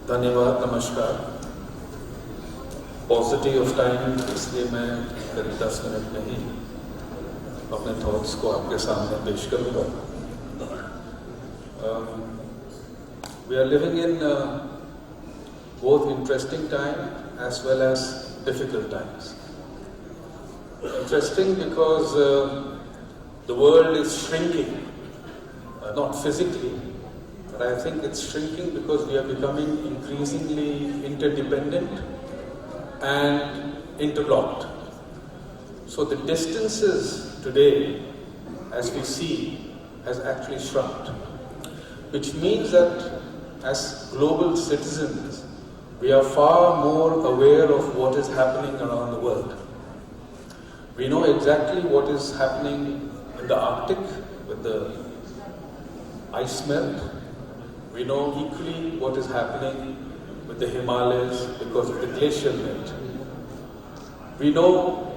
धन्यवाद, नमस्कार। Positive of time, इसलिए मैं करीब 10 मिनट में ही अपने थॉट्स को आपके सामने पेश करूँगा। We are living in both interesting time as well as difficult times. Interesting because the world is shrinking, not physically, but I think it's shrinking because we are becoming increasingly interdependent and interlocked. So the distances today, as we see, has actually shrunk, which means that as global citizens, we are far more aware of what is happening around the world. We know exactly what is happening in the Arctic with the ice melt. We know equally what is happening with the Himalayas because of the glacial melt. We know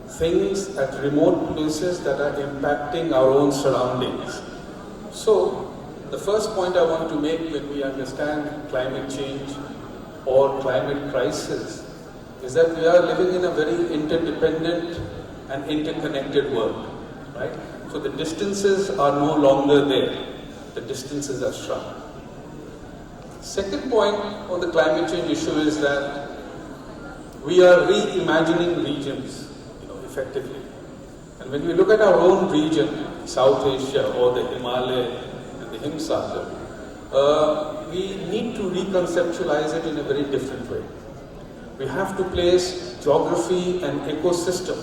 things at remote places that are impacting our own surroundings. So, the first point I want to make when we understand climate change or climate crisis is that we are living in a very interdependent and interconnected world, right? So the distances are no longer there. The distances are shrunk. Second point on the climate change issue is that we are reimagining regions, effectively. And when we look at our own region, South Asia or the Himalaya and the Himalayan-Hind, we need to reconceptualize it in a very different way. We have to place geography and ecosystem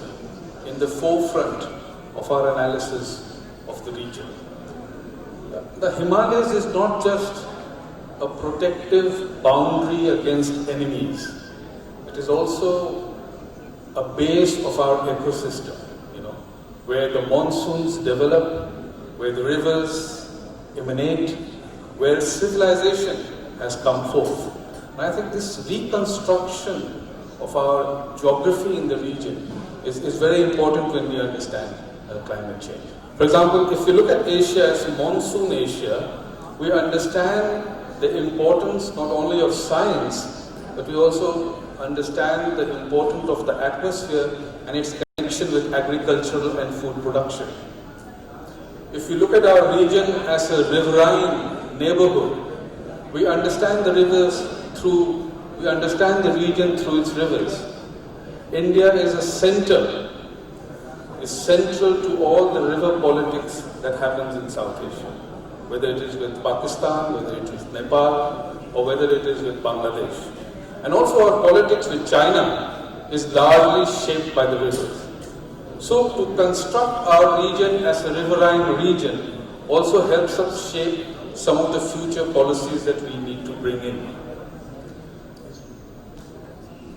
in the forefront of our analysis of the region. The Himalayas is not just a protective boundary against enemies. It is also a base of our ecosystem, where the monsoons develop, where the rivers emanate, where civilization has come forth. And I think this reconstruction of our geography in the region is very important when we understand climate change. For example, if you look at Asia as monsoon Asia, we understand the importance not only of science, but we also understand the importance of the atmosphere and its connection with agricultural and food production. If you look at our region as a riverine neighborhood, we understand the region through its rivers. India is a center, is central to all the river politics that happens in South Asia, whether it is with Pakistan, whether it is Nepal, or whether it is with Bangladesh. And also our politics with China is largely shaped by the rivers. So to construct our region as a riverine region also helps us shape some of the future policies that we need to bring in.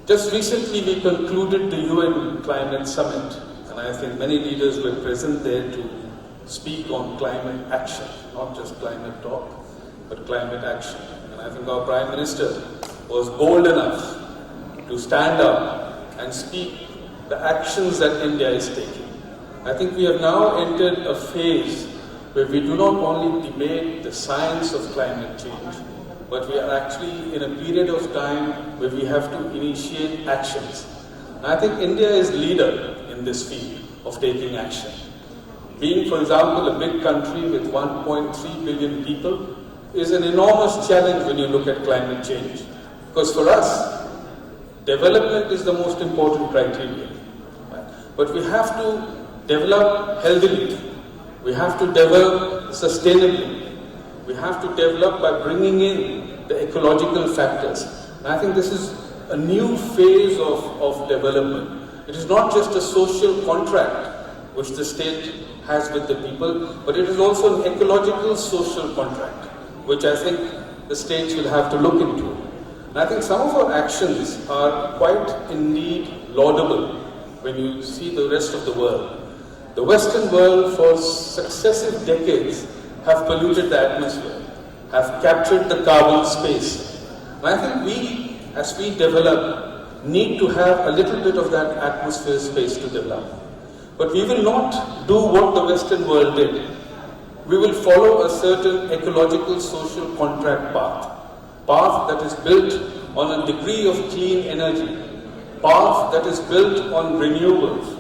Just recently we concluded the UN Climate Summit, and I think many leaders were present there to speak on climate action, not just climate talk, but climate action. And I think our Prime Minister was bold enough to stand up and speak the actions that India is taking. I think we have now entered a phase where we do not only debate the science of climate change, but we are actually in a period of time where we have to initiate actions. And I think India is leader in this field of taking action. Being, for example, a big country with 1.3 billion people is an enormous challenge when you look at climate change. Because for us, development is the most important criteria. But we have to develop healthily. We have to develop sustainably. We have to develop by bringing in the ecological factors. And I think this is a new phase of development. It is not just a social contract which the state has with the people, but it is also an ecological social contract, which I think the states will have to look into. And I think some of our actions are quite indeed laudable when you see the rest of the world. The Western world for successive decades have polluted the atmosphere, have captured the carbon space. And I think we, as we develop, need to have a little bit of that atmosphere space to develop. But we will not do what the Western world did. We will follow a certain ecological social contract path. path that is built on a degree of clean energy, path that is built on renewables,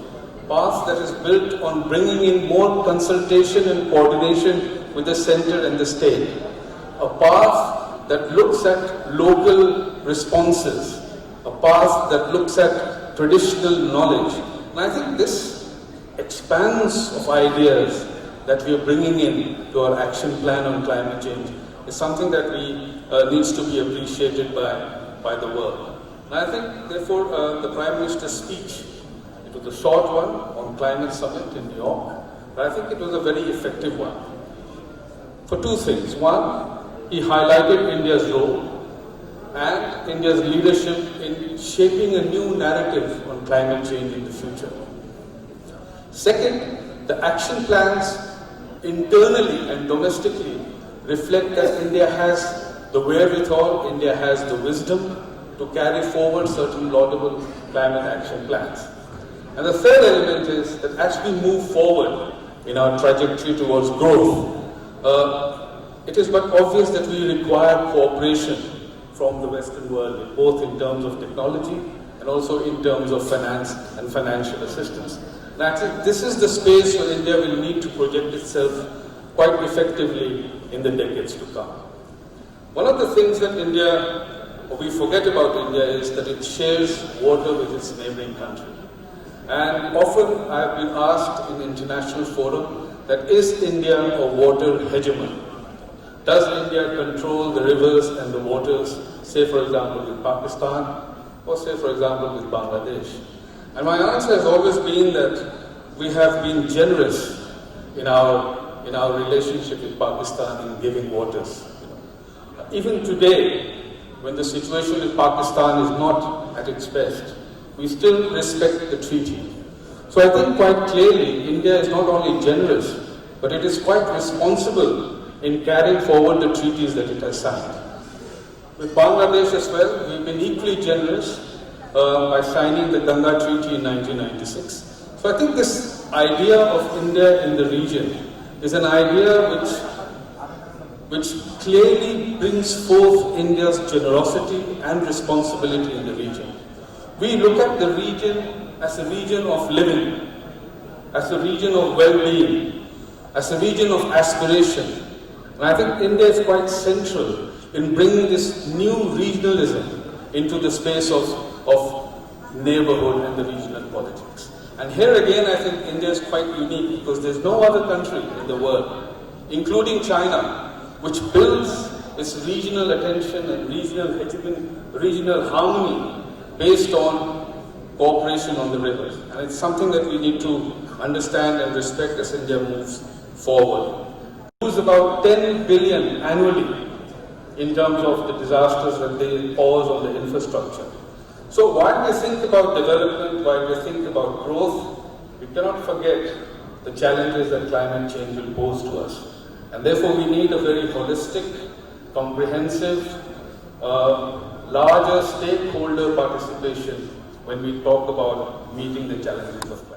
path that is built on bringing in more consultation and coordination with the center and the state, a path that looks at local responses, a path that looks at traditional knowledge. And I think this expanse of ideas that we are bringing in to our action plan on climate change is something that needs to be appreciated by the world. And I think, therefore, the Prime Minister's speech, it was a short one on Climate Summit in New York, but I think it was a very effective one. For two things. One, he highlighted India's role and India's leadership in shaping a new narrative on climate change in the future. Second, the action plans internally and domestically reflect that India has the wherewithal, India has the wisdom to carry forward certain laudable climate action plans. And the third element is that as we move forward in our trajectory towards growth, it is but obvious that we require cooperation from the Western world, both in terms of technology and also in terms of finance and financial assistance. And actually, this is the space where India will need to project itself quite effectively in the decades to come. One of the things that we forget about India is that it shares water with its neighboring country. And often I have been asked in international forum that is India a water hegemon? Does India control the rivers and the waters, say for example with Pakistan, or say for example with Bangladesh? And my answer has always been that we have been generous in our relationship with Pakistan in giving waters. Even today, when the situation in Pakistan is not at its best, we still respect the treaty. So I think quite clearly, India is not only generous, but it is quite responsible in carrying forward the treaties that it has signed. With Bangladesh as well, we've been equally generous by signing the Ganga Treaty in 1996. So I think this idea of India in the region is an idea which clearly brings forth India's generosity and responsibility in the region. We look at the region as a region of living, as a region of well-being, as a region of aspiration. And I think India is quite central in bringing this new regionalism into the space of neighborhood and the regional politics. And here again, I think India is quite unique because there's no other country in the world, including China, which builds its regional attention and regional harmony based on cooperation on the rivers. And it's something that we need to understand and respect as India moves forward. We use about 10 billion annually in terms of the disasters that they cause on the infrastructure. So while we think about development, while we think about growth, we cannot forget the challenges that climate change will pose to us. And therefore we need a very holistic, comprehensive, larger stakeholder participation when we talk about meeting the challenges of climate.